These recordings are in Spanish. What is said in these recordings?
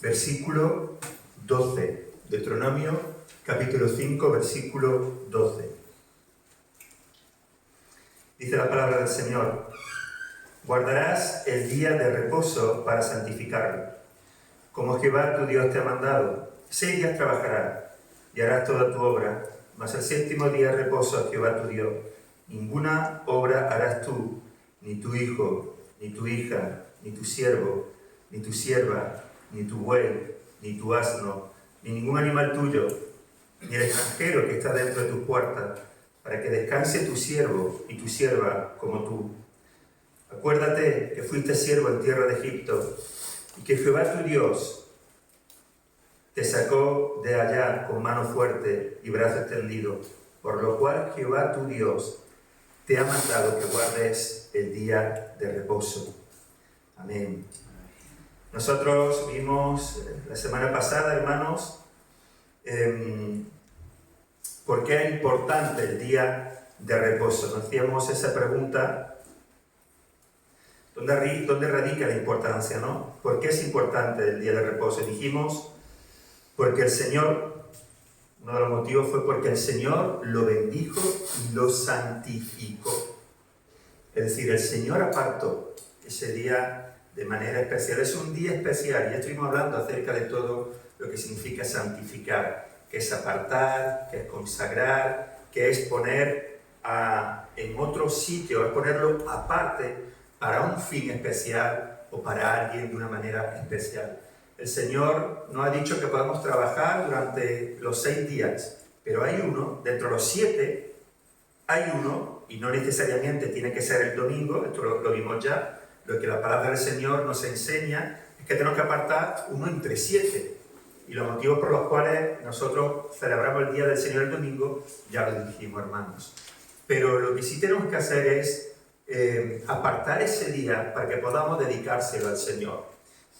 versículo 12. Deuteronomio, capítulo 5, versículo 12. Dice la palabra del Señor: guardarás el día de reposo para santificarlo, como Jehová tu Dios te ha mandado. 6 días trabajarás y harás toda tu obra, mas el 7º día de reposo a Jehová tu Dios. Ninguna obra harás tú, ni tu hijo, ni tu hija, ni tu siervo, ni tu sierva, ni tu buey, ni tu asno, ni ningún animal tuyo, ni el extranjero que está dentro de tus puertas, para que descanse tu siervo y tu sierva como tú. Acuérdate que fuiste siervo en tierra de Egipto, y que Jehová tu Dios te sacó de allá con mano fuerte y brazo extendido, por lo cual Jehová tu Dios te ha mandado que guardes el día de reposo. Amén. Nosotros vimos la semana pasada, hermanos, por qué es importante el día de reposo. Nos hacíamos esa pregunta: ¿dónde radica la importancia, no? ¿Por qué es importante el día de reposo? Dijimos, porque el Señor, uno de los motivos fue porque el Señor lo bendijo y lo santificó. Es decir, el Señor apartó ese día de manera especial. Es un día especial. Ya estuvimos hablando acerca de todo lo que significa santificar, que es apartar, que es consagrar, que es poner en otro sitio, es ponerlo aparte para un fin especial o para alguien de una manera especial. El Señor nos ha dicho que podemos trabajar durante los 6 días, pero hay uno, dentro de los 7, hay uno, y no necesariamente tiene que ser el domingo, esto lo vimos ya. Lo que la palabra del Señor nos enseña es que tenemos que apartar uno entre 7. Y los motivos por los cuales nosotros celebramos el Día del Señor el domingo, ya lo dijimos, hermanos. Pero lo que sí tenemos que hacer es apartar ese día para que podamos dedicárselo al Señor.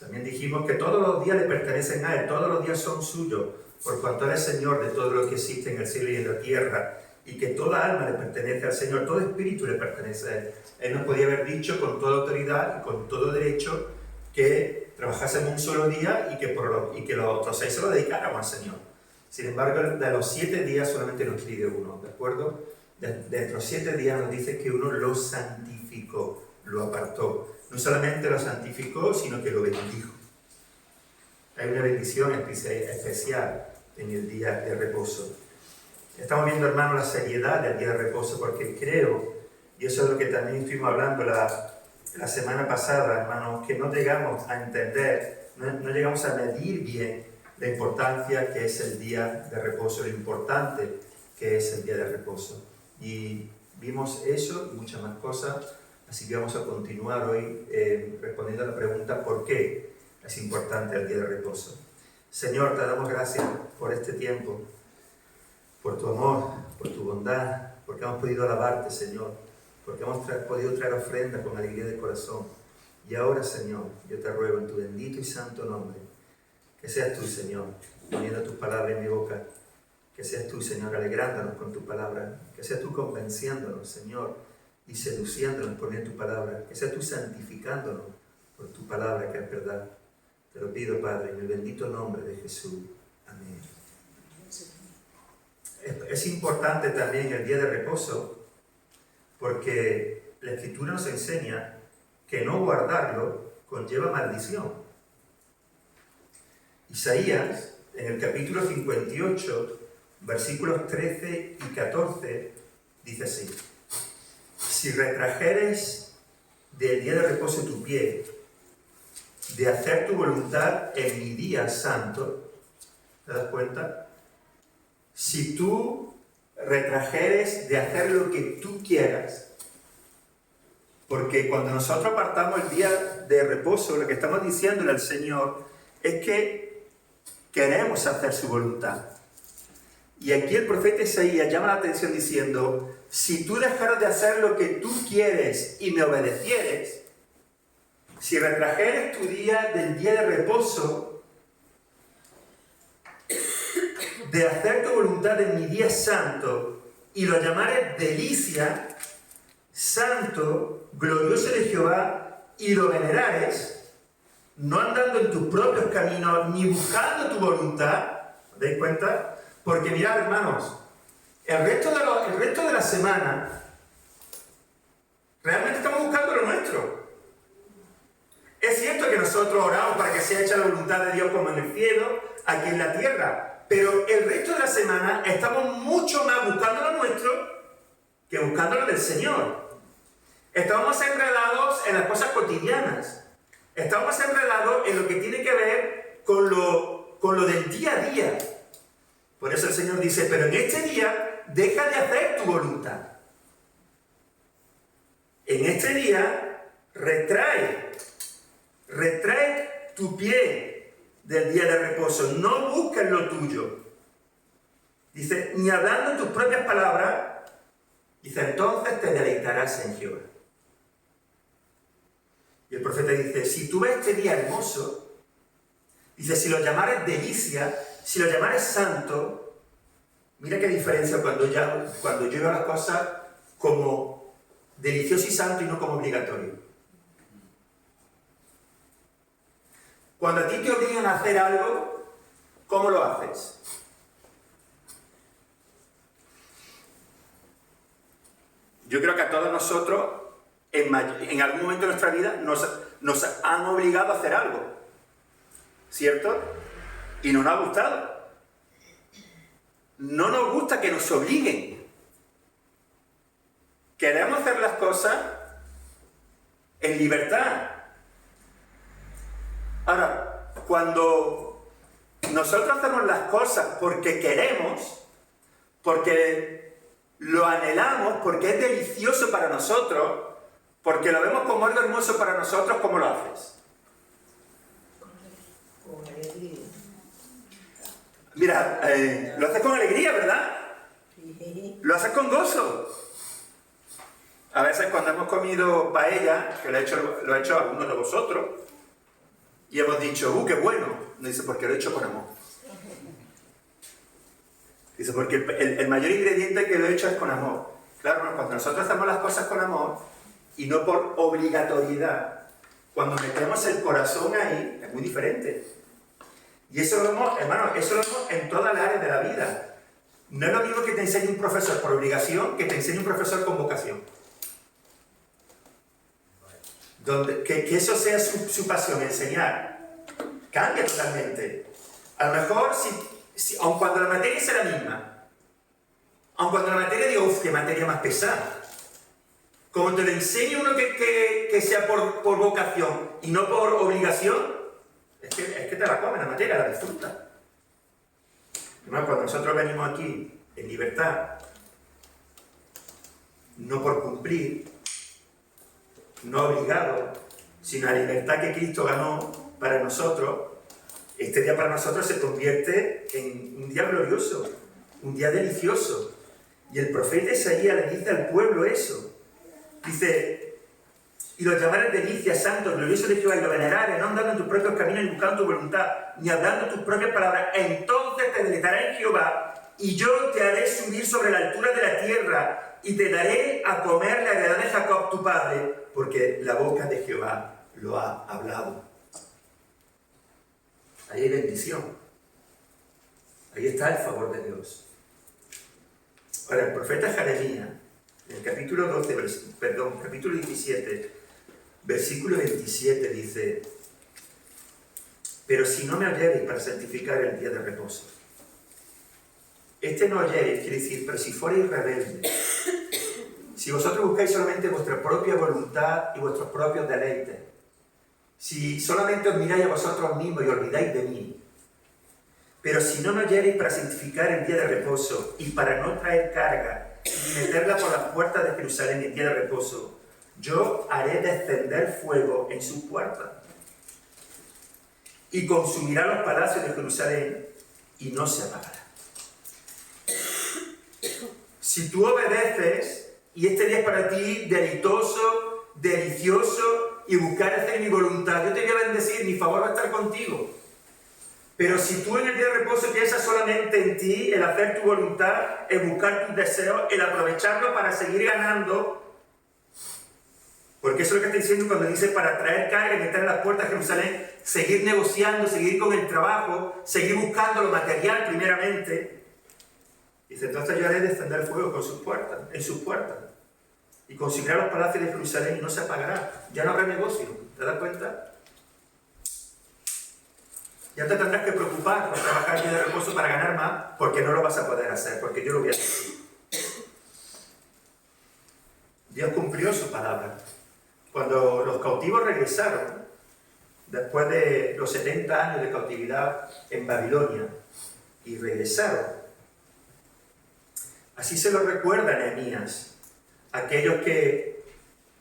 También dijimos que todos los días le pertenecen a Él, todos los días son suyos, por cuanto Él es Señor de todo lo que existe en el cielo y en la tierra, y que toda alma le pertenece al Señor, todo espíritu le pertenece a Él. Él nos podía haber dicho con toda autoridad y con todo derecho que trabajásemos un solo día y que los otros 6 se lo dedicáramos al Señor. Sin embargo, de los 7 días solamente nos pide uno, ¿de acuerdo? De los 7 días nos dice que uno lo santificó, lo apartó. No solamente lo santificó, sino que lo bendijo. Hay una bendición especial en el día de reposo. Estamos viendo, hermanos, la seriedad del día de reposo, porque creo, y eso es lo que también estuvimos hablando la semana pasada, hermanos, que no llegamos a entender, no llegamos a medir bien la importancia que es el día de reposo, lo importante que es el día de reposo. Y vimos eso y muchas más cosas. Así que vamos a continuar hoy respondiendo a la pregunta: ¿por qué es importante el día de reposo? Señor, te damos gracias por este tiempo, por tu amor, por tu bondad, porque hemos podido alabarte, Señor, porque hemos podido traer ofrenda con alegría de corazón. Y ahora, Señor, yo te ruego en tu bendito y santo nombre, que seas tú, Señor, poniendo tus palabras en mi boca, que seas tú, Señor, alegrándonos con tu palabra, que seas tú convenciéndonos, Señor, y seduciéndonos por tu palabra, que seas tú santificándonos por tu palabra que es verdad. Te lo pido, Padre, en el bendito nombre de Jesús. Amén. Es importante también el día de reposo, porque la Escritura nos enseña que no guardarlo conlleva maldición. Isaías, en el capítulo 58, versículos 13 y 14, dice así: si retrajeres del día de reposo tu pie, de hacer tu voluntad en mi día santo, ¿te das cuenta? Si tú retrajeres de hacer lo que tú quieras, porque cuando nosotros apartamos el día de reposo, lo que estamos diciéndole al Señor es que queremos hacer su voluntad. Y aquí el profeta Isaías llama la atención diciendo: si tú dejaras de hacer lo que tú quieres y me obedecieres, si retrajeres tu día del día de reposo, de hacer tu voluntad en mi día santo, y lo llamares delicia, santo, glorioso de Jehová, y lo venerares, no andando en tus propios caminos, ni buscando tu voluntad. ¿Os dais cuenta? Porque mirad, hermanos, el resto de la semana realmente estamos buscando lo nuestro. Es cierto que nosotros oramos para que sea hecha la voluntad de Dios como en el cielo, aquí en la tierra, pero el resto de la semana estamos mucho más buscando lo nuestro que buscando lo del Señor. Estamos enredados en las cosas cotidianas. Estamos enredados en lo que tiene que ver con lo del día a día. Por eso el Señor dice, pero en este día deja de hacer tu voluntad. En este día retrae tu pie del día de reposo. No busques lo tuyo. Dice, ni hablando tus propias palabras, dice, entonces te deleitarás en Jehová. Y el profeta dice, si tú ves este día hermoso, dice, si lo llamares delicia, si lo llamares santo, mira qué diferencia cuando yo veo las cosas como delicioso y santo y no como obligatorio. Cuando a ti te obligan a hacer algo, ¿cómo lo haces? Yo creo que a todos nosotros, en algún momento de nuestra vida, nos han obligado a hacer algo, ¿cierto? Y no nos ha gustado. No nos gusta que nos obliguen. Queremos hacer las cosas en libertad. Ahora, cuando nosotros hacemos las cosas porque queremos, porque lo anhelamos, porque es delicioso para nosotros, porque lo vemos como algo hermoso para nosotros, ¿cómo lo haces? Con alegría. Mira, lo haces con alegría, ¿verdad? Sí. Lo haces con gozo. A veces cuando hemos comido paella, que lo he hecho algunos de vosotros, y hemos dicho, qué bueno. Nos dice, porque lo he hecho con amor. Dice, porque el mayor ingrediente que lo he hecho es con amor. Claro, cuando nosotros hacemos las cosas con amor, y no por obligatoriedad, cuando metemos el corazón ahí, es muy diferente. Y eso lo vemos, hermano, eso lo vemos en todas las áreas de la vida. No es lo mismo que te enseñe un profesor por obligación que te enseñe un profesor con vocación. Que eso sea su pasión, enseñar. Cambia totalmente. A lo mejor, aun cuando la materia sea la misma, aun cuando la materia diga, qué materia más pesada, como te lo enseña uno que sea por vocación y no por obligación, es que te la comes la materia, la disfrutas. Además, cuando nosotros venimos aquí en libertad, no por cumplir, no obligado, sino la libertad que Cristo ganó para nosotros, este día para nosotros se convierte en un día glorioso, un día delicioso. Y el profeta Isaías le dice al pueblo eso. Dice, y los llamares delicia, santo, glorioso de Jehová, y lo venerares, no andando en tus propios caminos, ni buscando tu voluntad, ni hablando tus propias palabras, entonces te deleitarás en Jehová, y yo te haré subir sobre la altura de la tierra, y te daré a comer la heredad de Jacob tu padre, porque la boca de Jehová lo ha hablado. Ahí hay bendición. Ahí está el favor de Dios. Ahora, el profeta Jeremías, en el capítulo 17, versículo 27, dice, pero si no me oyereis para santificar el día de reposo. No oyereis quiere decir, pero si fuereis rebeldes, si vosotros buscáis solamente vuestra propia voluntad y vuestros propios deleites, si solamente os miráis a vosotros mismos y olvidáis de mí, pero si no me oyereis para santificar el día de reposo y para no traer carga y meterla por las puertas de Jerusalén el día de reposo, yo haré descender fuego en sus puertas y consumirá los palacios de Jerusalén y no se apagará. Si tú obedeces y este día es para ti deleitoso, delicioso y buscar hacer mi voluntad, yo te voy a bendecir, mi favor va a estar contigo. Pero si tú en el día de reposo piensas solamente en ti, el hacer tu voluntad, el buscar tus deseos, el aprovecharlo para seguir ganando, Porque eso es lo que está diciendo cuando dice para traer carga y meter en las puertas de Jerusalén, seguir negociando, seguir con el trabajo, seguir buscando lo material primeramente. Dice, entonces yo haré descender fuego con sus puertas, en sus puertas. Y consumirá los palacios de Jerusalén y no se apagará. Ya no habrá negocio. ¿Te das cuenta? Ya te tendrás que preocupar por trabajar el día de reposo para ganar más, porque no lo vas a poder hacer, porque yo lo voy a hacer. Dios cumplió su palabra. Cuando los cautivos regresaron, después de los 70 años de cautividad en Babilonia, y regresaron, así se lo recuerda Nehemías, aquellos que,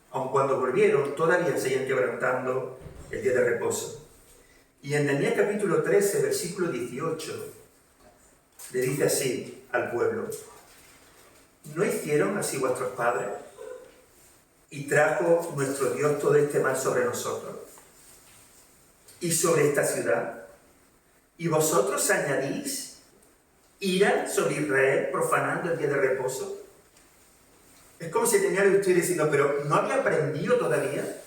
aun cuando volvieron, todavía seguían quebrantando el día de reposo. Y en Nehemías capítulo 13, versículo 18, le dice así al pueblo: ¿no hicieron así vuestros padres? Y trajo nuestro Dios todo este mal sobre nosotros y sobre esta ciudad. Y vosotros añadís ira sobre Israel, profanando el día de reposo. Es como si tenía usted diciendo, pero ¿no había aprendido todavía?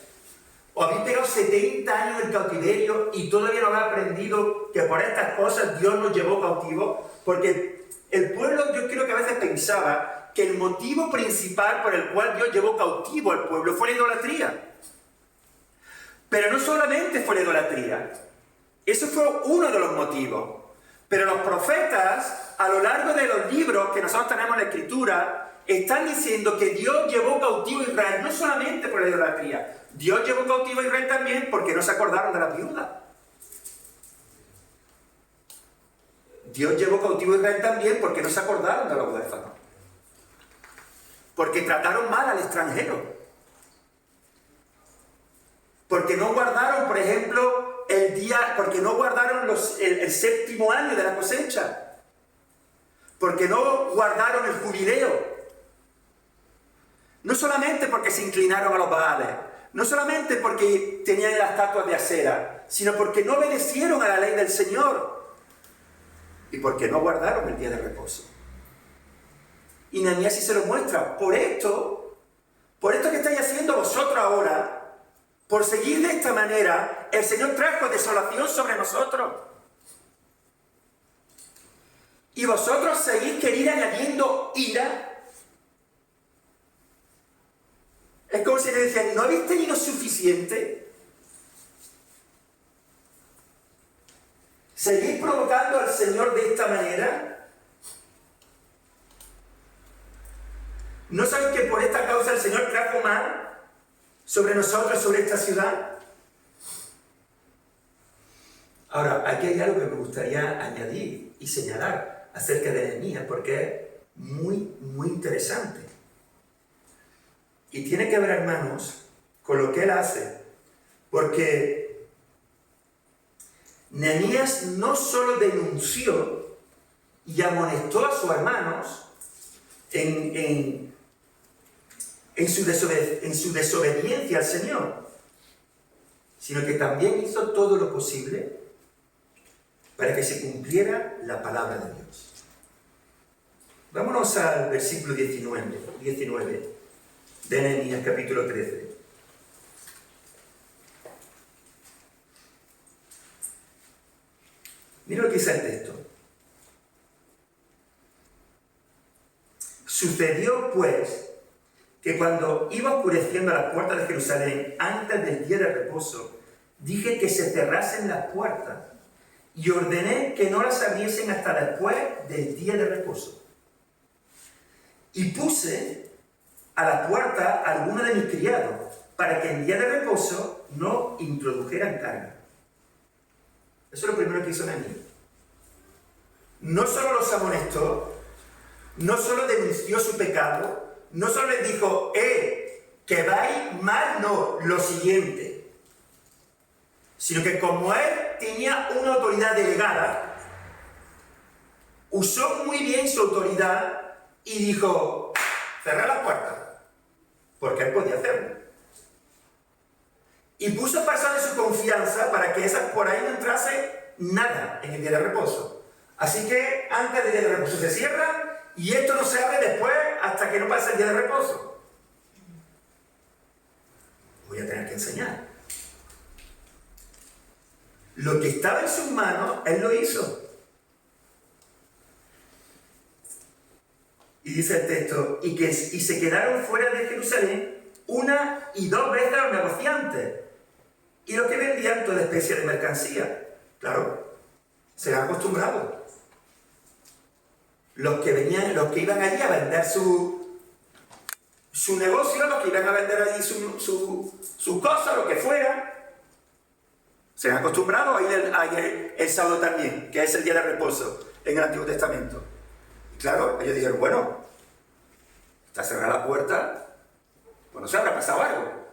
¿O habéis pegado 70 años en cautiverio y todavía no habéis aprendido que por estas cosas Dios nos llevó cautivos? Porque el pueblo, yo creo que a veces pensaba que el motivo principal por el cual Dios llevó cautivo al pueblo fue la idolatría. Pero no solamente fue la idolatría. Eso fue uno de los motivos. Pero los profetas, a lo largo de los libros que nosotros tenemos en la Escritura, están diciendo que Dios llevó cautivo a Israel no solamente por la idolatría. Dios llevó cautivo a Israel también porque no se acordaron de la viuda. Dios llevó cautivo a Israel también porque no se acordaron de los huérfanos. Porque trataron mal al extranjero. Porque no guardaron, por ejemplo, porque no guardaron el séptimo año de la cosecha. Porque no guardaron el jubileo. No solamente porque se inclinaron a los Baales, no solamente porque tenían las estatuas de acera, sino porque no obedecieron a la ley del Señor. Y porque no guardaron el día de reposo. Y Nehemías sí se lo muestra. Por esto que estáis haciendo vosotros ahora, por seguir de esta manera, el Señor trajo desolación sobre nosotros. Y vosotros seguís queriendo añadiendo ira. Es como si le decían, ¿no habéis tenido suficiente? ¿Seguís provocando al Señor de esta manera? ¿No sabéis que por esta causa el Señor trajo mal sobre nosotros, sobre esta ciudad? Ahora, aquí hay algo que me gustaría añadir y señalar acerca de Nehemías, porque es muy, muy interesante. Y tiene que ver, hermanos, con lo que él hace, porque Nehemías no solo denunció y amonestó a sus hermanos en su desobediencia al Señor, sino que también hizo todo lo posible para que se cumpliera la palabra de Dios. Vámonos al versículo 19 de Nehemías capítulo 13. Mira lo que dice el texto. Sucedió pues que cuando iba oscureciendo las puertas de Jerusalén antes del día de reposo, dije que se cerrasen las puertas y ordené que no las abriesen hasta después del día de reposo. Y puse a la puerta a algunos de mis criados para que en día de reposo no introdujeran carga. Eso es lo primero que hizo Nehemías. No solo los amonestó, no solo denunció su pecado, no solo les dijo, que vais mal, no, lo siguiente. Sino que como él tenía una autoridad delegada, usó muy bien su autoridad y dijo, cerrad la puerta, porque él podía hacerlo. Y puso personas de su confianza para que por ahí no entrase nada en el día de reposo. Así que antes del día de reposo se cierra y esto no se abre después hasta que no pase el día de reposo. voy a tener que enseñar. Lo que estaba en sus manos, él lo hizo. Y dice el texto, y se quedaron fuera de Jerusalén 1 y 2 veces los negociantes, y los que vendían toda especie de mercancía. Claro, se han acostumbrado. Los que iban allí a vender su negocio, los que iban a vender allí su cosa, lo que fuera, se han acostumbrado a ir el sábado también, que es el día de reposo en el Antiguo Testamento. Y claro, ellos dijeron, bueno, está cerrada la puerta, pues no sé, habrá pasado algo.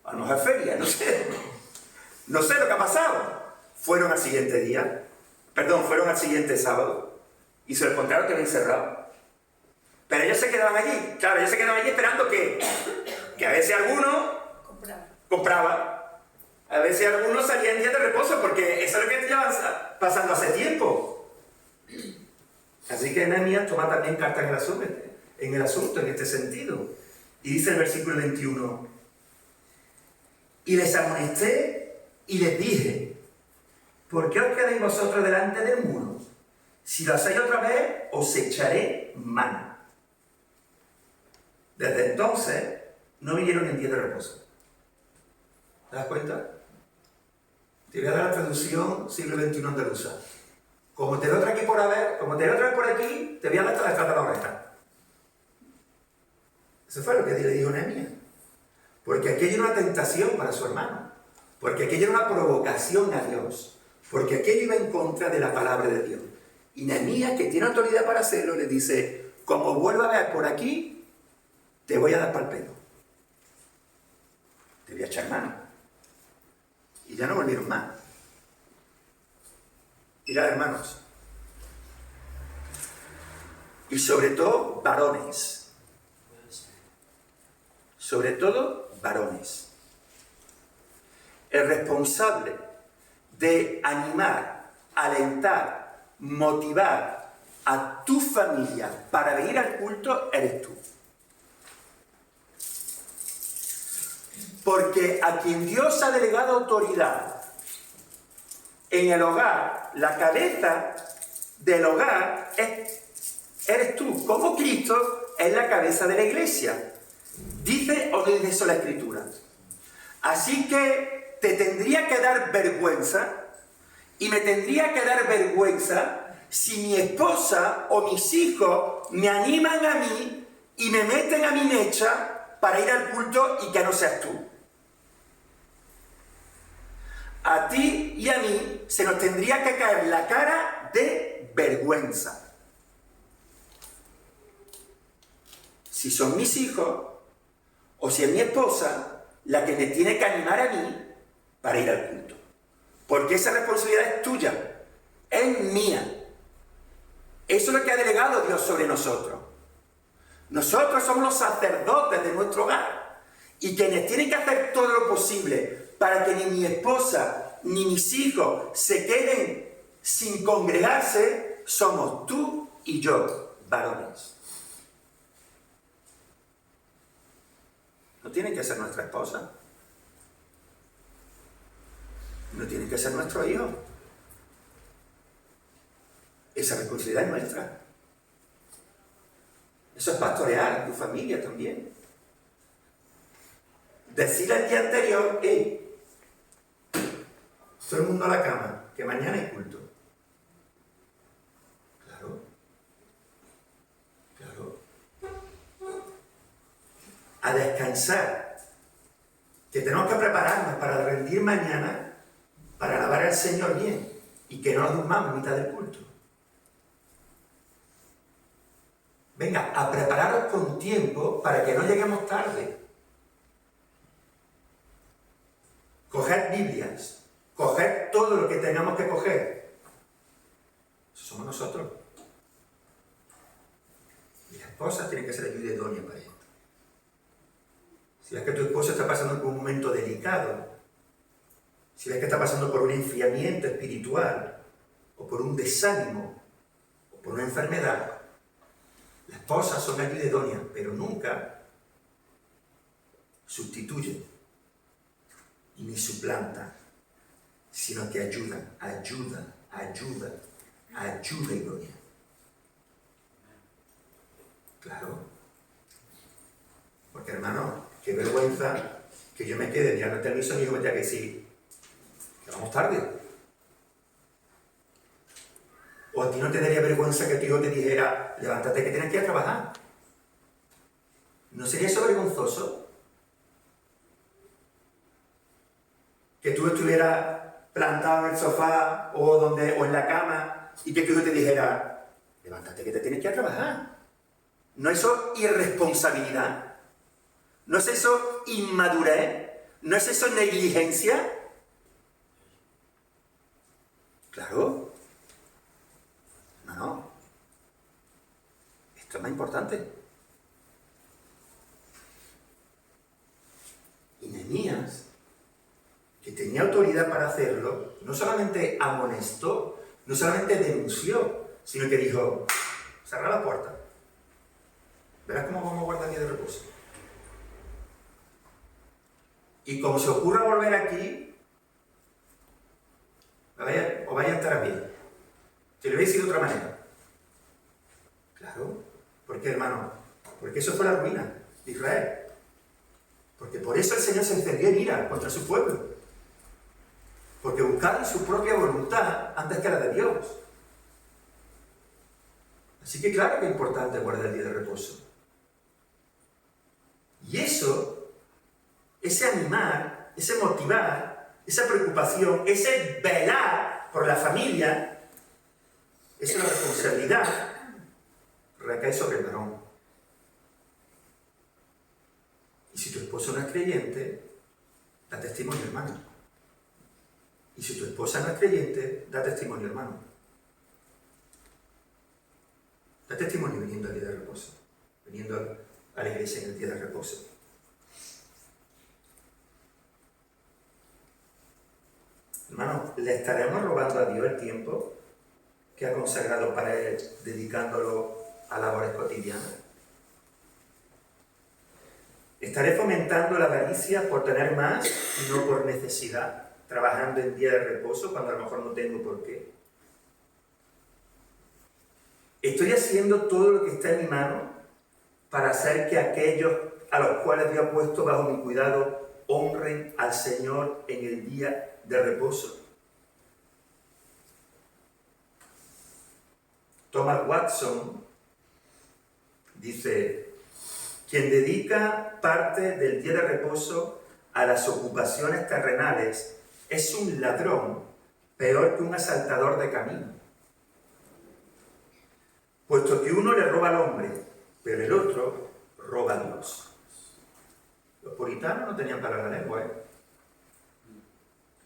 A lo mejor es feria, no sé. No sé lo que ha pasado. Fueron al siguiente sábado, y se lo encontraron que habían cerrado. Pero ellos se quedaban allí. Claro, ellos se quedaban allí esperando que a veces alguno compraba. A veces algunos salían en días de reposo, porque eso es lo que llevan pasando hace tiempo. Así que Nehemías toma también cartas en el asunto, en este sentido. Y dice el versículo 21, y les amonesté y les dije, ¿por qué os quedáis vosotros delante del muro? Si lo hacéis otra vez, os echaré mano. Desde entonces, no vinieron en día de reposo. ¿Te das cuenta? Te voy a dar la traducción siglo XXI andaluza. Como te doy otra aquí por haber, como te doy otra vez por aquí, te voy a dar hasta la estrada de la oreja. Eso fue lo que le dijo Nehemías. Porque aquello era una tentación para su hermano. Porque aquello era una provocación a Dios. Porque aquello iba en contra de la palabra de Dios. Y Nehemías, que tiene autoridad para hacerlo, le dice, como vuelva a ver por aquí, te voy a dar pal pelo. Te voy a echar mano. Y ya no volvieron más. Mirad, hermanos. Y sobre todo, varones. Sobre todo, varones. El responsable de animar, alentar, motivar a tu familia para venir al culto eres tú. Porque a quien Dios ha delegado autoridad en el hogar, la cabeza del hogar eres tú. Como Cristo es la cabeza de la iglesia. ¿Dice o no dice eso la Escritura? Así que te tendría que dar vergüenza, y me tendría que dar vergüenza si mi esposa o mis hijos me animan a mí y me meten a mi mecha para ir al culto y que no seas tú. A ti y a mí se nos tendría que caer la cara de vergüenza. Si son mis hijos o si es mi esposa la que me tiene que animar a mí para ir al culto. Porque esa responsabilidad es tuya, es mía. Eso es lo que ha delegado Dios sobre nosotros. Nosotros somos los sacerdotes de nuestro hogar, y quienes tienen que hacer todo lo posible para que ni mi esposa ni mis hijos se queden sin congregarse somos tú y yo, varones. No tiene que ser nuestra esposa. No tiene que ser nuestro hijo. Esa responsabilidad es nuestra. Eso es pastorear tu familia también. Decir el día anterior, hey, todo el mundo a la cama, que mañana hay culto. Claro. A descansar. Que tenemos que prepararnos para rendir mañana, para alabar al Señor bien, y que no nos durmamos en mitad del culto. Venga, a prepararos con tiempo para que no lleguemos tarde. Coged Biblias, coged todo lo que tengamos que coger. Eso somos nosotros. Y la esposa tiene que ser ayuda idónea para esto. Si ves que tu esposo está pasando por un momento delicado, si ves que está pasando por un enfriamiento espiritual, o por un desánimo, o por una enfermedad, las esposas son ayuda idónea, pero nunca sustituyen ni suplantan, sino que ayudan, Gloria. Claro. Porque, hermano, qué vergüenza que yo me quede mirando el televisor y mi hijo me diga que sí, que vamos tarde. ¿O a ti no te daría vergüenza que tu hijo te dijera, levántate que tienes que ir a trabajar? ¿No sería eso vergonzoso? Que tú estuvieras plantado en el sofá o en la cama y que tu hijo te dijera, levántate que te tienes que ir a trabajar. ¿No es eso irresponsabilidad? ¿No es eso inmadurez? ¿No es eso negligencia? Claro. No. Esto es más importante. Y Nehemías, que tenía autoridad para hacerlo, no solamente amonestó, no solamente denunció, sino que dijo, cerra la puerta. Verás cómo vamos a guardar el día de reposo. Y como se ocurra volver aquí, os vaya a estar bien. Si lo hubiese sido de otra manera. Claro. ¿Por qué, hermano? Porque eso fue la ruina de Israel. Porque por eso el Señor se encendió en ira contra su pueblo. Porque buscaron su propia voluntad antes que la de Dios. Así que claro que es importante guardar el día de reposo. Y eso, ese animar, ese motivar, esa preocupación, ese velar por la familia, esa responsabilidad recae sobre el varón. Y si tu esposo no es creyente, da testimonio, hermano. Y si tu esposa no es creyente, da testimonio, hermano. Da testimonio viniendo al día de reposo, viniendo a la iglesia en el día de reposo. Hermano, ¿le estaremos robando a Dios el tiempo que ha consagrado para Él, dedicándolo a labores cotidianas? ¿Estaré fomentando la avaricia por tener más y no por necesidad, trabajando en día de reposo cuando a lo mejor no tengo por qué? ¿Estoy haciendo todo lo que está en mi mano para hacer que aquellos a los cuales Dios ha puesto bajo mi cuidado honren al Señor en el día de reposo? Thomas Watson dice, quien dedica parte del día de reposo a las ocupaciones terrenales es un ladrón peor que un asaltador de camino. Puesto que uno le roba al hombre, pero el otro roba a Dios. Los puritanos no tenían para la lengua, ¿eh?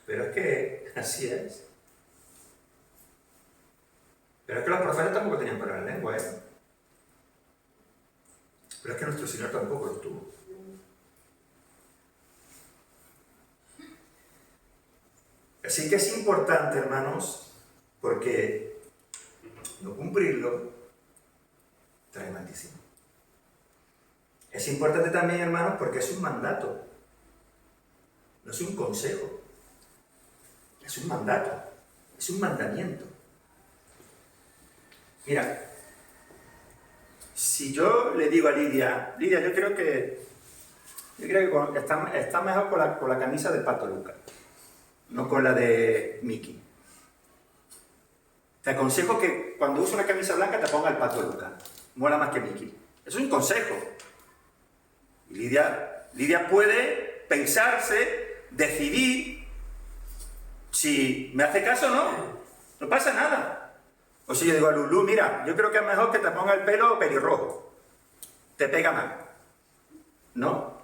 Pero es que así es. Pero es que los profetas tampoco tenían para la lengua, ¿eh? Pero es que nuestro Señor tampoco lo tuvo. Así que es importante, hermanos, porque no cumplirlo trae maldición. Es importante también, hermanos, porque es un mandato. No es un consejo. Es un mandato. Es un mandamiento. Mira, si yo le digo a Lidia, yo creo que está mejor con la camisa de Pato Lucas, no con la de Mickey. Te aconsejo que cuando uses una camisa blanca te ponga el Pato Lucas. Mola más que Mickey. Es un consejo. Y Lidia puede pensarse, decidir si me hace caso o no. No pasa nada. O si yo digo a Lulú, mira, yo creo que es mejor que te ponga el pelo pelirrojo. Te pega más. ¿No?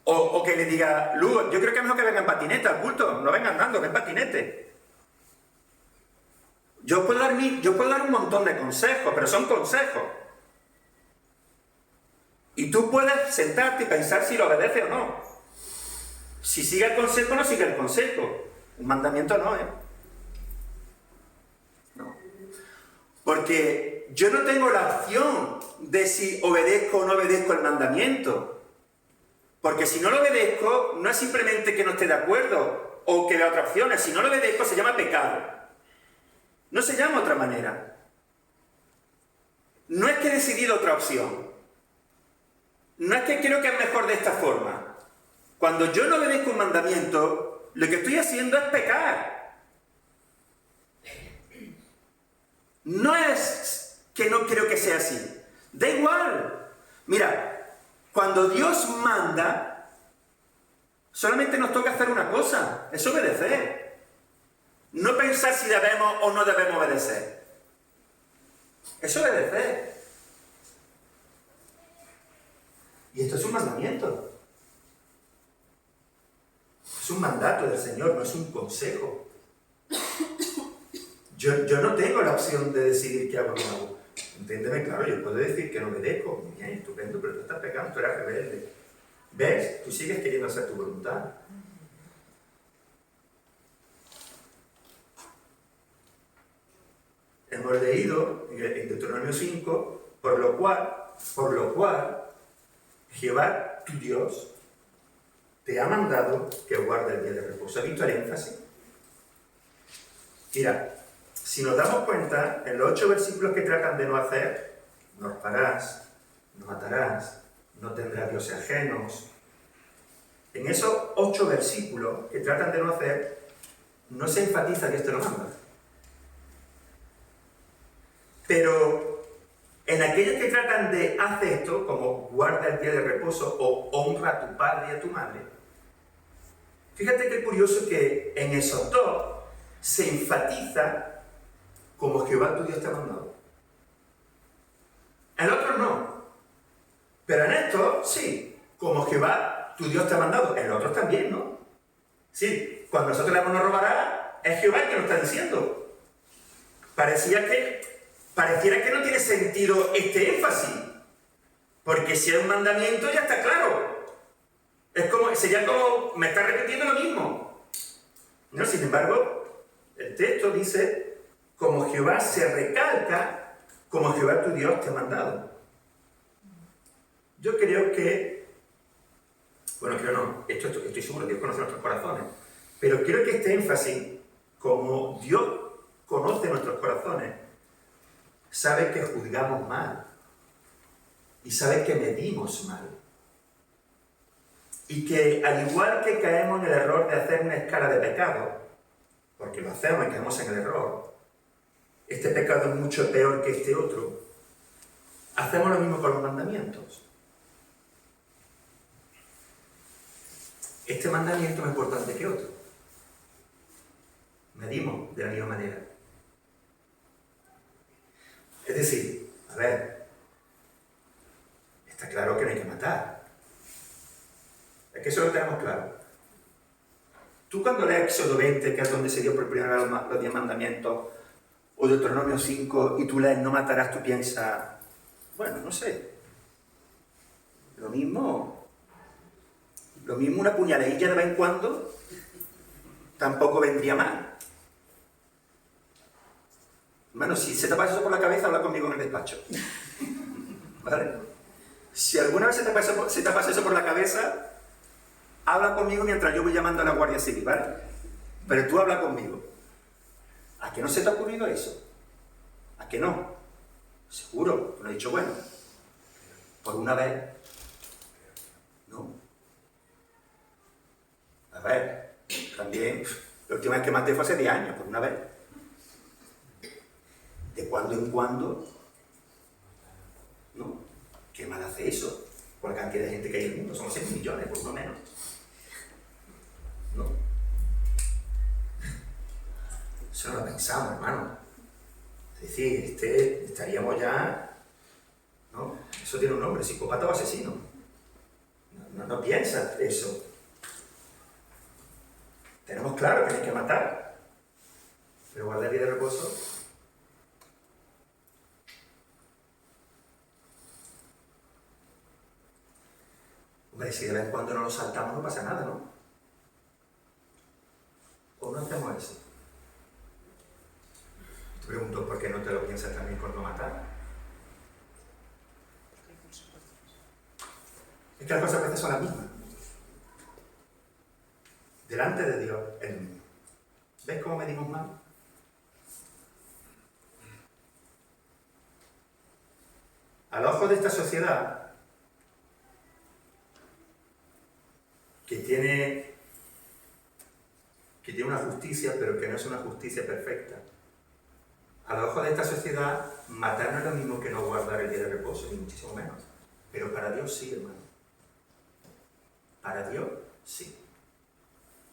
O que le diga, Lu, yo creo que es mejor que venga en patineta al culto. No venga andando, ven en patinete. Yo puedo dar un montón de consejos, pero son consejos. Y tú puedes sentarte y pensar si lo obedece o no. Si sigue el consejo o no sigue el consejo. Un mandamiento no, ¿eh? No. Porque yo no tengo la opción de si obedezco o no obedezco el mandamiento. Porque si no lo obedezco, no es simplemente que no esté de acuerdo o que vea otras opciones. Si no lo obedezco, se llama pecado. No se llama otra manera. No es que he decidido otra opción. No es que creo que es mejor de esta forma. Cuando yo no obedezco un mandamiento, lo que estoy haciendo es pecar. No es que no creo que sea así. Da igual. Mira, cuando Dios manda, solamente nos toca hacer una cosa, es obedecer. No pensar si debemos o no debemos obedecer. Es obedecer. Y esto es un mandamiento. Es un mandato del Señor, no es un consejo. Yo no tengo la opción de decidir qué hago o no hago. Entiéndeme, claro, yo puedo decir que no obedezco. Bien, estupendo, pero tú estás pecando, tú eres rebelde. ¿Ves? Tú sigues queriendo hacer tu voluntad. Hemos leído en Deuteronomio 5, por lo cual, Jehová, tu Dios, te ha mandado que guarde el día de reposo. ¿Has visto el énfasis? Mira, si nos damos cuenta, en los 8 versículos que tratan de no hacer, no hartarás, no matarás, no tendrás dioses ajenos. En esos 8 versículos que tratan de no hacer, no se enfatiza que esto lo manda. Pero en aquellos que tratan de hacer esto, como guarda el día de reposo o honra a tu padre y a tu madre, fíjate qué curioso que en esos dos se enfatiza como Jehová tu Dios te ha mandado. En otros no. Pero en estos sí, como Jehová tu Dios te ha mandado. En los otros también, ¿no? Sí, cuando nosotros leemos no robarás, es Jehová el que lo está diciendo. Pareciera que no tiene sentido este énfasis. Porque si es un mandamiento ya está claro. Sería como, me está repitiendo lo mismo. No, sin embargo, el texto dice, como Jehová se recalca, como Jehová tu Dios te ha mandado. Yo creo que, bueno, creo no, estoy seguro, Dios conoce nuestros corazones, pero creo que este énfasis, como Dios conoce nuestros corazones, sabe que juzgamos mal y sabe que medimos mal. Y que al igual que caemos en el error de hacer una escala de pecado, porque lo hacemos y caemos en el error, este pecado es mucho peor que este otro, hacemos lo mismo con los mandamientos. Este mandamiento es más importante que otro. Medimos de la misma manera. Es decir, a ver, está claro que no hay que matar. Es que eso lo tenemos claro. Tú cuando lees Éxodo 20, que es donde se dio por primera vez los 10 mandamientos, o Deuteronomio 5, y tú lees no matarás, tú piensas, bueno, no sé, lo mismo una puñaladilla de vez en cuando tampoco vendría mal. Bueno, si se te pasa eso por la cabeza, habla conmigo en el despacho. ¿Vale? Si alguna vez se te pasa eso por la cabeza, habla conmigo mientras yo voy llamando a la Guardia Civil, ¿vale? Pero tú habla conmigo. ¿A qué no se te ha ocurrido eso? ¿A qué no? Seguro, lo he dicho bueno. Por una vez. No. A ver, también, la última vez que maté fue hace 10 años, por una vez. De cuando en cuando, ¿no? ¿Qué mal hace eso? Por la cantidad de gente que hay en el mundo, somos 6 millones, por lo menos. No. Eso no lo pensamos, hermano. Es decir, estaríamos ya, ¿no? Eso tiene un nombre, psicópata o asesino. No piensas eso. Tenemos claro que hay que matar, pero guardar el día de reposo. Hombre, si de vez en cuando no lo saltamos no pasa nada, ¿no? ¿O no hacemos eso? Te pregunto, ¿por qué no te lo piensas también con no matar? Es que las cosas a veces son las mismas. delante de Dios es lo mismo. ¿Ves cómo medimos mal? A los ojos de esta sociedad, que tiene una justicia, pero que no es una justicia perfecta, a los ojos de esta sociedad, matar no es lo mismo que no guardar el día de reposo, ni muchísimo menos. Pero para Dios sí, hermano. Para Dios sí.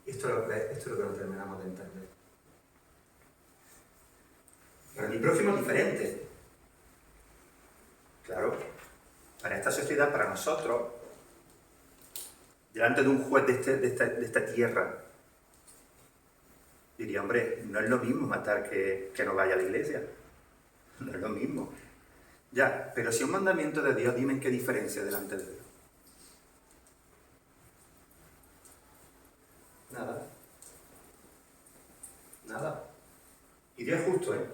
Esto es lo que no terminamos de entender. Para mi prójimo es diferente. Claro, para esta sociedad, para nosotros, delante de un juez de esta tierra, diría, hombre, no es lo mismo matar que no vaya a la iglesia. No es lo mismo. Ya, pero si es un mandamiento de Dios, dime qué diferencia delante de Dios. Nada. Nada. Y Dios es justo, ¿eh?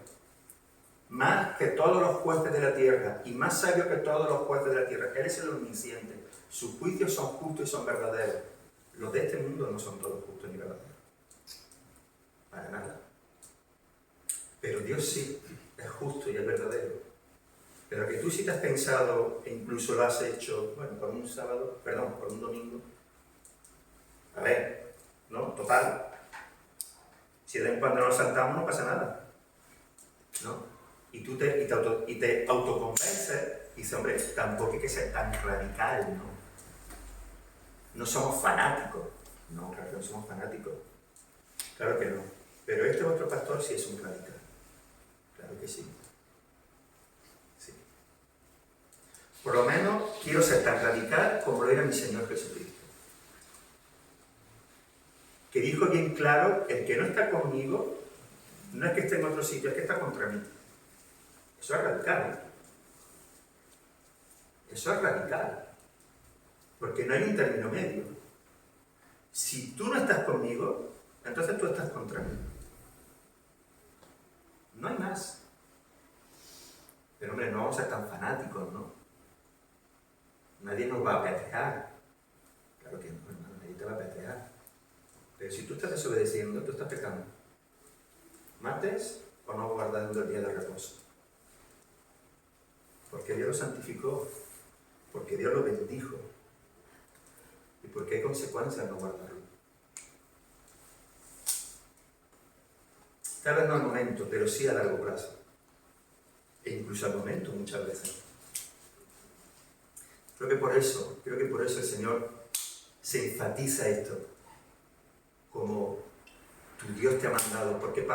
Más que todos los jueces de la tierra, y más sabio que todos los jueces de la tierra. Él es el omnisciente. Sus juicios son justos y son verdaderos. Los de este mundo no son todos justos ni verdaderos. Para nada. Pero Dios sí, es justo y es verdadero. Pero que tú sí te has pensado, e incluso lo has hecho, bueno, por un sábado, perdón, por un domingo. A ver, ¿no? Total. Si de vez en cuando nos saltamos, no pasa nada. ¿No? Y tú te autoconvences y dices, hombre, tampoco hay que ser tan radical, ¿no? No somos fanáticos. No, claro que no somos fanáticos. Claro que no. Pero este vuestro pastor sí es un radical. Claro que sí. Sí. Por lo menos quiero ser tan radical como lo era mi Señor Jesucristo. Que dijo bien claro, el que no está conmigo, no es que esté en otro sitio, es que está contra mí. Eso es radical, ¿eh? Eso es radical. Porque no hay un término medio. Si tú no estás conmigo, entonces tú estás contra mí. No hay más. Pero hombre, no vamos a ser tan fanáticos, ¿no? Nadie nos va a apedrear. Claro que no, hermano, nadie te va a apedrear. Pero si tú estás desobedeciendo, tú estás pecando. ¿Mates o no guardando el día de reposo? Porque Dios lo santificó, porque Dios lo bendijo y porque hay consecuencias no guardarlo. Tal vez no al momento, pero sí a largo plazo. E incluso al momento muchas veces. Creo que por eso el Señor se enfatiza esto. Como tu Dios te ha mandado. Porque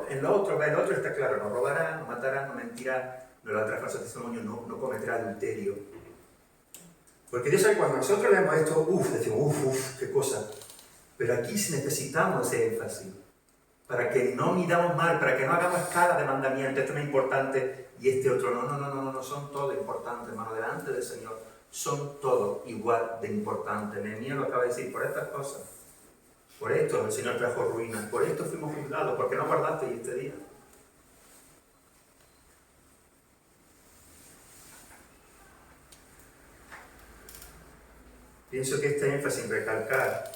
en lo otro está claro, no robarás, no matarás, no mentirás, no levantarás falso testimonio, no cometerás adulterio. Porque Dios sabe, cuando nosotros leemos esto, decimos, qué cosa. Pero aquí necesitamos ese énfasis. Para que no midamos mal, para que no hagamos escala de mandamientos, este no es importante y este otro no, son todos importantes, hermano, delante del Señor, son todos igual de importantes. Nehemías lo acaba de decir, por estas cosas, por esto el Señor trajo ruinas, por esto fuimos juzgados, porque no guardaste este día. Pienso que este énfasis en recalcar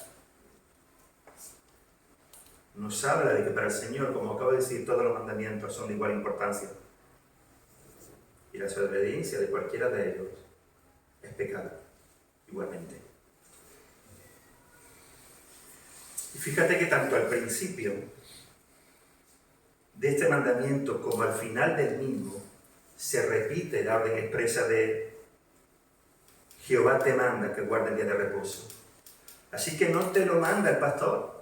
nos habla de que para el Señor, como acabo de decir, todos los mandamientos son de igual importancia. Y la desobediencia de cualquiera de ellos es pecado, igualmente. Y fíjate que tanto al principio de este mandamiento como al final del mismo se repite la orden expresa de Jehová te manda que guarde el día de reposo. Así que no te lo manda el pastor.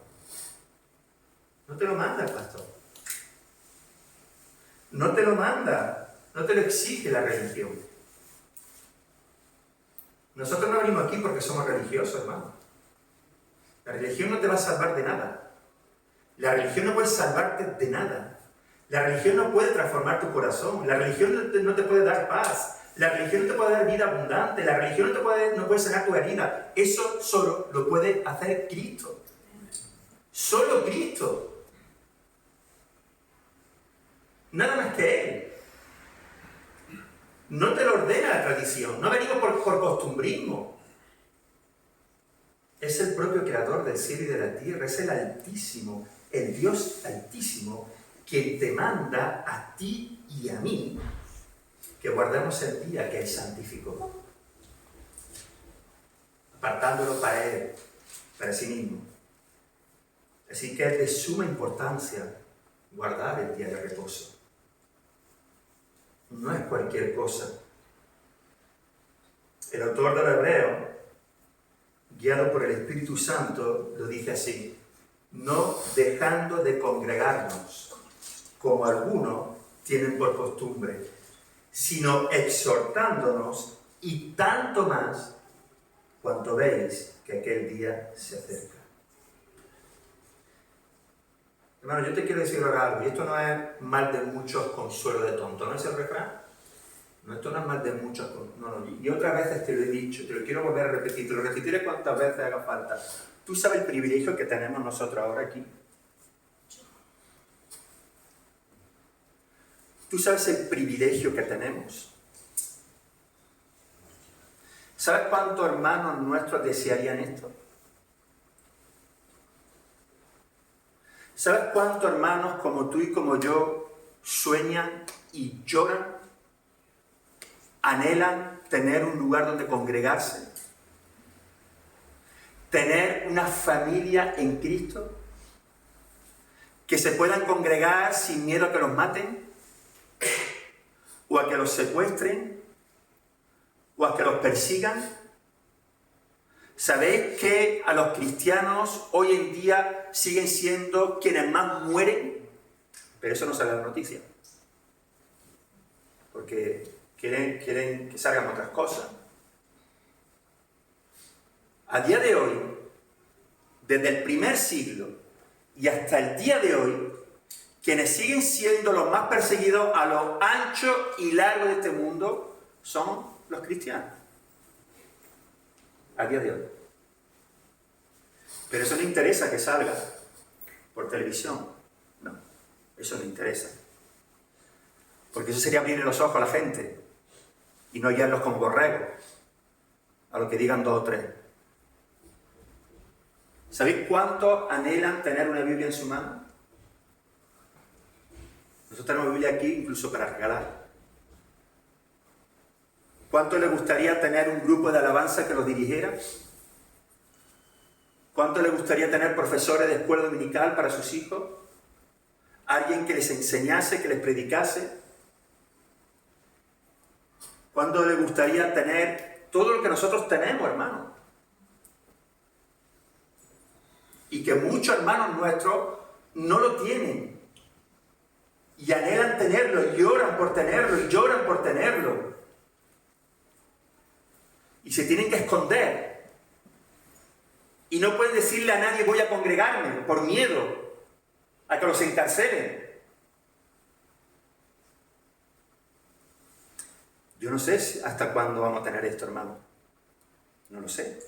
No te lo manda el pastor. No te lo manda, no te lo exige la religión. Nosotros no venimos aquí porque somos religiosos, hermano. La religión no te va a salvar de nada. La religión no puede salvarte de nada. La religión no puede transformar tu corazón. La religión no te puede dar paz. La religión no te puede dar vida abundante. La religión no puede sanar tu herida. Eso solo lo puede hacer Cristo. Solo Cristo. Nada más que Él. No te lo ordena la tradición. No venimos por costumbrismo. Es el propio creador del cielo y de la tierra, es el Altísimo, el Dios Altísimo, quien te manda a ti y a mí que guardemos el día que Él santificó, apartándolo para Él, para sí mismo. Así que es de suma importancia guardar el día de reposo. No es cualquier cosa. El autor del Hebreo, guiado por el Espíritu Santo, lo dice así: no dejando de congregarnos, como algunos tienen por costumbre, sino exhortándonos, y tanto más cuanto veis que aquel día se acerca. Hermano, yo te quiero decir ahora algo, y esto no es mal de muchos, consuelo de tonto, ¿no es el refrán? No, esto no es mal de muchos, no, y otras veces te lo he dicho, te lo quiero volver a repetir, te lo repetiré cuantas veces haga falta. ¿Tú sabes el privilegio que tenemos nosotros ahora aquí? ¿Tú sabes el privilegio que tenemos? ¿Sabes cuántos hermanos nuestros desearían esto? ¿Sabes cuántos hermanos como tú y como yo sueñan y lloran? Anhelan tener un lugar donde congregarse, tener una familia en Cristo, que se puedan congregar sin miedo a que los maten, o a que los secuestren, o a que los persigan. ¿Sabéis que a los cristianos hoy en día siguen siendo quienes más mueren? Pero eso no sale en la noticia, porque quieren que salgan otras cosas. A día de hoy, desde el primer siglo y hasta el día de hoy, quienes siguen siendo los más perseguidos a lo ancho y largo de este mundo son los cristianos. A día de hoy. Pero eso no interesa que salga por televisión. No, eso no interesa. Porque eso sería abrirle los ojos a la gente y no guiarlos como borregos a lo que digan dos o tres. ¿Sabéis cuántos anhelan tener una Biblia en su mano? Nosotros tenemos Biblia aquí incluso para regalar. ¿Cuánto les gustaría tener un grupo de alabanza que los dirigiera? ¿Cuánto les gustaría tener profesores de escuela dominical para sus hijos? ¿Alguien que les enseñase, que les predicase? ¿Cuánto les gustaría tener todo lo que nosotros tenemos, hermano? Y que muchos hermanos nuestros no lo tienen. Y anhelan tenerlo, y lloran por tenerlo, y lloran por tenerlo. Y se tienen que esconder. Y no pueden decirle a nadie voy a congregarme por miedo a que los encarcelen. Yo no sé hasta cuándo vamos a tener esto, hermano. No lo sé.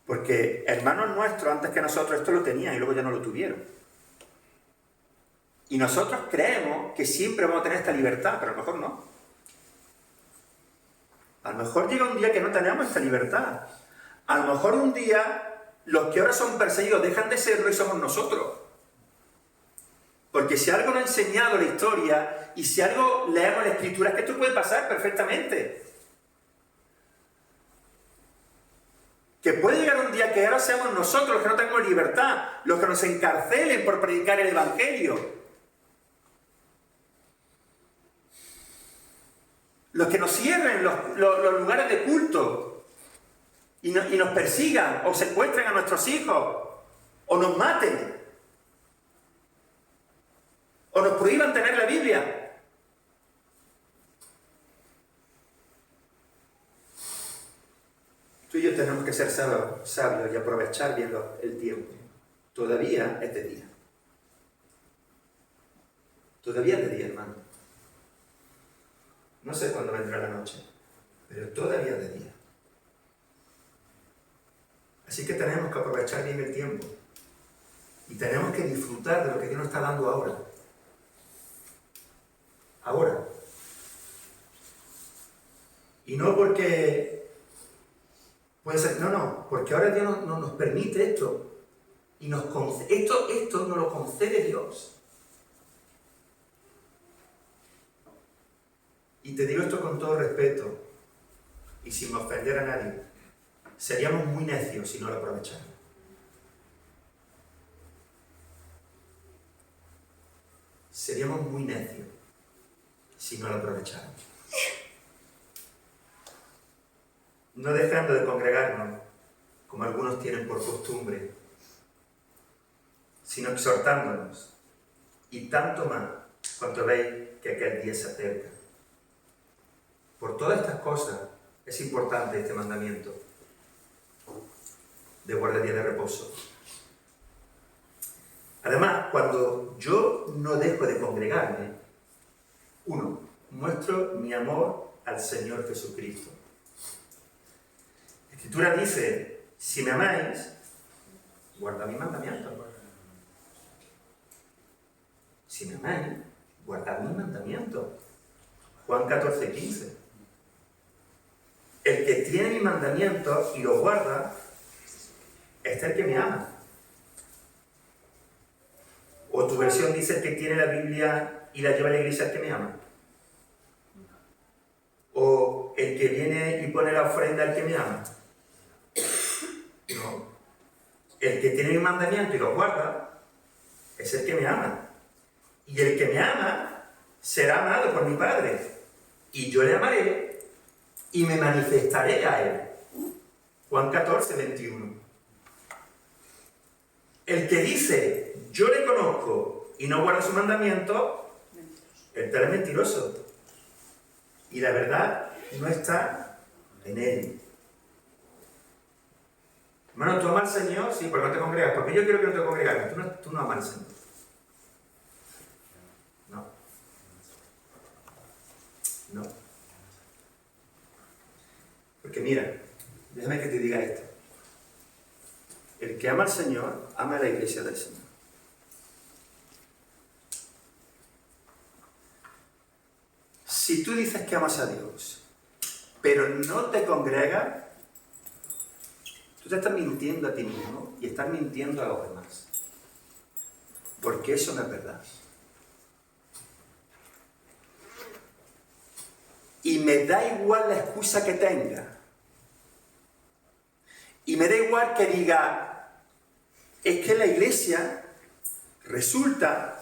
Porque hermanos nuestros antes que nosotros esto lo tenían y luego ya no lo tuvieron. Y nosotros creemos que siempre vamos a tener esta libertad, pero a lo mejor no. A lo mejor llega un día que no tenemos esta libertad. A lo mejor un día los que ahora son perseguidos dejan de serlo y somos nosotros. Porque si algo nos ha enseñado la historia y si algo leemos en la Escritura es que esto puede pasar perfectamente. Que puede llegar un día que ahora seamos nosotros los que no tenemos libertad, los que nos encarcelen por predicar el Evangelio. Los que nos cierren los lugares de culto y nos persigan o secuestren a nuestros hijos o nos maten o nos prohíban tener la Biblia. Tú y yo tenemos que ser sabios y aprovechar bien el tiempo. Todavía es de día. Todavía es de día, hermano. No sé cuándo vendrá la noche, pero todavía es de día. Así que tenemos que aprovechar bien el tiempo. Y tenemos que disfrutar de lo que Dios nos está dando ahora. Ahora. Y no porque Puede ser, no, porque ahora Dios no nos permite esto. Y esto nos lo concede Dios. Y te digo esto con todo respeto y sin ofender a nadie. Seríamos muy necios si no lo aprovecháramos. Seríamos muy necios si no lo aprovecháramos. No dejando de congregarnos, como algunos tienen por costumbre, sino exhortándonos, y tanto más cuanto veis que aquel día se acerca. Por todas estas cosas es importante este mandamiento de guardar el día de reposo. Además, cuando yo no dejo de congregarme, uno, muestro mi amor al Señor Jesucristo. La Escritura dice, si me amáis, guardad mis mandamientos. Si me amáis, guardad mis mandamientos. Juan 14, 15. El que tiene mis mandamientos y los guarda, es el que me ama. O tu versión dice que tiene la Biblia y la lleva a la iglesia, el que me ama. O el que viene y pone la ofrenda, el que me ama. No. El que tiene mi mandamiento y lo guarda, es el que me ama. Y el que me ama será amado por mi Padre. Y yo le amaré y me manifestaré a él. Juan 14, 21. El que dice, yo le conozco y no guarda su mandamiento, el tal es mentiroso. Y la verdad no está en él. Hermano, ¿tú amas al Señor? Sí, porque no te congregas. Porque yo quiero que no te congregas. Tú no amas al Señor. No. Porque mira, déjame que te diga esto. El que ama al Señor, ama a la iglesia del Señor. Si tú dices que amas a Dios, pero no te congregas, tú te estás mintiendo a ti mismo y estás mintiendo a los demás. Porque eso no es verdad. Y me da igual la excusa que tenga. Y me da igual que diga, es que en la iglesia resulta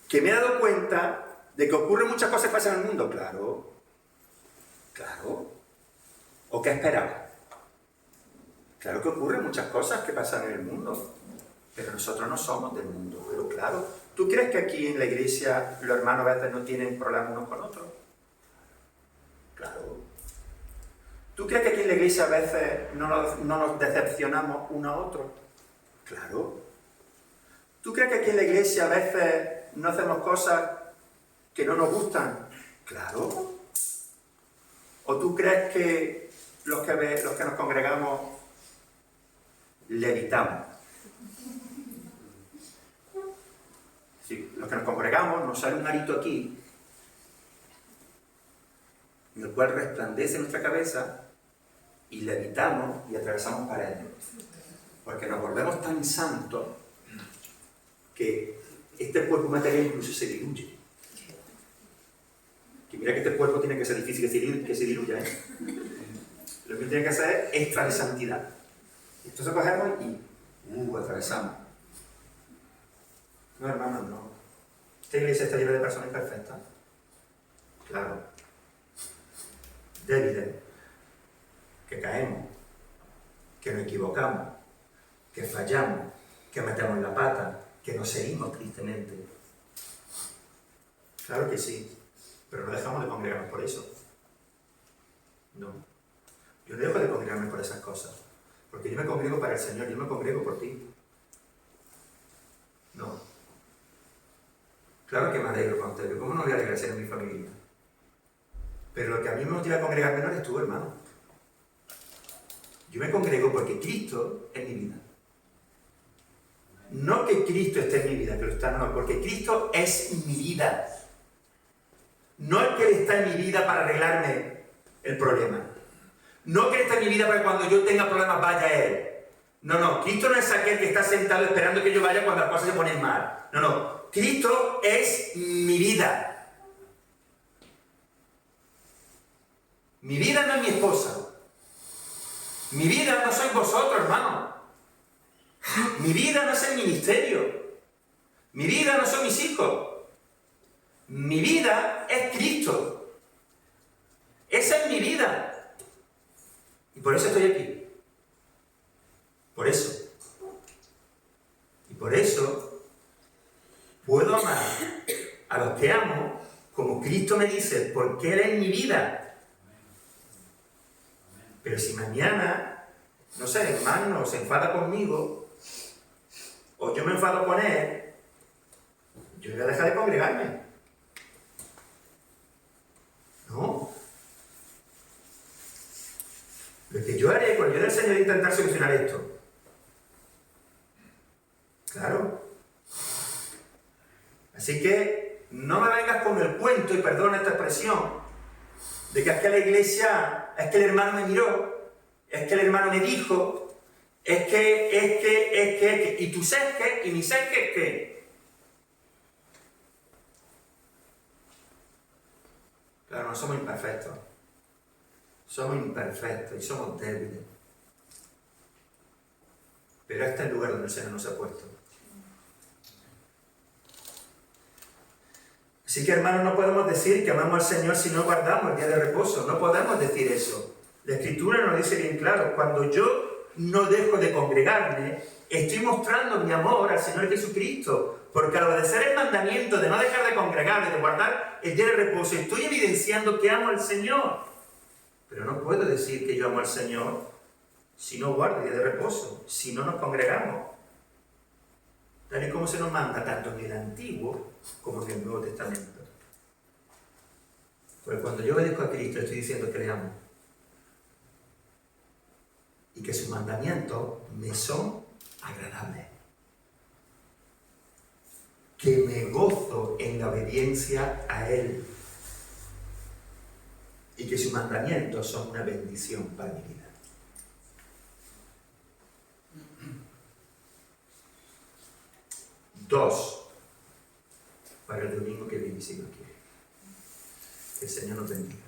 que me he dado cuenta de que ocurren muchas cosas que pasan en el mundo. Claro. ¿O qué esperabas? Claro que ocurren muchas cosas que pasan en el mundo, pero nosotros no somos del mundo. Pero claro, ¿tú crees que aquí en la iglesia los hermanos a veces no tienen problemas unos con otros? Claro. ¿Tú crees que aquí en la iglesia a veces no nos decepcionamos uno a otro? Claro. ¿Tú crees que aquí en la iglesia a veces no hacemos cosas que no nos gustan? Claro. ¿O tú crees que los que nos congregamos levitamos? Sí, los que nos congregamos nos sale un arito aquí, en el cual resplandece nuestra cabeza y levitamos y atravesamos paredes. Porque nos volvemos tan santos que este cuerpo material incluso se diluye. Que mira que este cuerpo tiene que ser difícil que se diluya, ¿eh? Lo que tiene que hacer es extra de santidad. Entonces cogemos y atravesamos. No, hermanos, no. ¿Esta iglesia está llena de personas imperfectas? Claro. Débiles, que caemos, que nos equivocamos, que fallamos, que metemos la pata, que nos seguimos tristemente. Claro que sí, pero no dejamos de congregarnos por eso. No. Yo no dejo de congregarme por esas cosas, porque yo me congrego para el Señor, yo me congrego por ti. No. Claro que me alegro con usted, ¿cómo no voy a alegrarse en mi familia? Pero lo que a mí me motiva a congregarme no eres tú, hermano. Yo me congrego porque Cristo es mi vida. No que Cristo esté en mi vida, que lo está, no, porque Cristo es mi vida. No el que está en mi vida para arreglarme el problema. No que esté en mi vida para que cuando yo tenga problemas vaya Él. No, no, Cristo no es aquel que está sentado esperando que yo vaya cuando las cosas se ponen mal. No, no, Cristo es mi vida. Mi vida no es mi esposa. Mi vida no sois vosotros, hermano. Mi vida no es el ministerio. Mi vida no son mis hijos. Mi vida es Cristo. Esa es mi vida. Y por eso estoy aquí. Por eso. Y por eso puedo amar a los que amo como Cristo me dice, porque Él es mi vida. Pero si mañana, no sé, el hermano se enfada conmigo, o yo me enfado con él, yo voy a dejar de congregarme. No. Lo que yo haré con el ayuda del Señor es intentar solucionar esto. Claro. Así que no me vengas con el cuento, y perdona esta expresión, de que es que la iglesia, es que el hermano me miró, es que el hermano me dijo, es que, y tu ser que, y mi ser que. Claro, no somos imperfectos. Somos imperfectos y somos débiles. Pero este es el lugar donde el Señor nos ha puesto. Así que, hermanos, no podemos decir que amamos al Señor si no guardamos el día de reposo. No podemos decir eso. La Escritura nos dice bien claro, cuando yo no dejo de congregarme, estoy mostrando mi amor al Señor Jesucristo. Porque al obedecer el mandamiento de no dejar de congregarme, de guardar el día de reposo, estoy evidenciando que amo al Señor. Pero no puedo decir que yo amo al Señor si no guardo el día de reposo, si no nos congregamos. Tal y como se nos manda tanto en el Antiguo como en el Nuevo Testamento. Porque cuando yo obedezco a Cristo estoy diciendo que le amo. Y que sus mandamientos me son agradables. Que me gozo en la obediencia a Él. Y que sus mandamientos son una bendición para mi vida. Dos, para el domingo que viene, si no quiere. Que el Señor nos bendiga.